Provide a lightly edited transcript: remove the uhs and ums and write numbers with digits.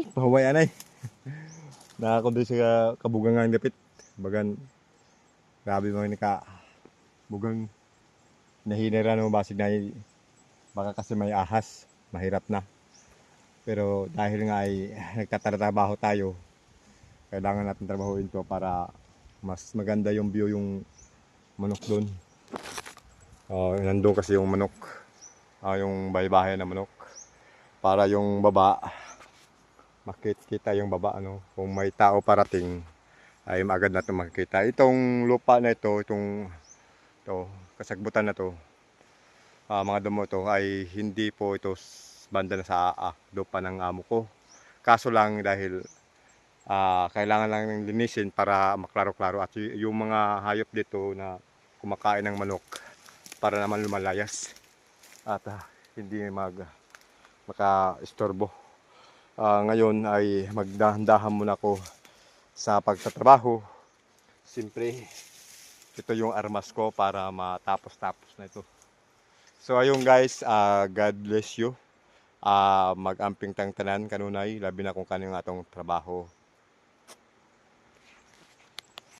Pahuway anay. Nakakundi siya kabugang ang dapit. Bagan, grabe mga ni ka bugang nahinira no basig na baka kasi may ahas, mahirap na. Pero dahil nga ay nagtatrabaho tayo, kailangan natin trabahuin to para mas maganda yung view yung manok doon. Nandun kasi yung manok, yung baybahay na manok. Para yung baba, makikita yung baba, ano, kung may tao parating ay maagad natin makikita. Itong lupa na ito, kasagbutan na to, mga damo to ay hindi po ito banda na sa lupa ng amo ko. Kaso lang dahil kailangan lang ng linisin para maklaro-klaro at yung mga hayop dito na kumakain ng manok para naman lumalayas at hindi maka-istorbo. Ngayon ay magdahan-dahan muna ako sa pagtatrabaho. Siyempre, ito yung armas ko para matapos-tapos na ito. So ayun guys, God bless you. Mag-amping tang tanan kanunay, labi na kung kanang atong trabaho.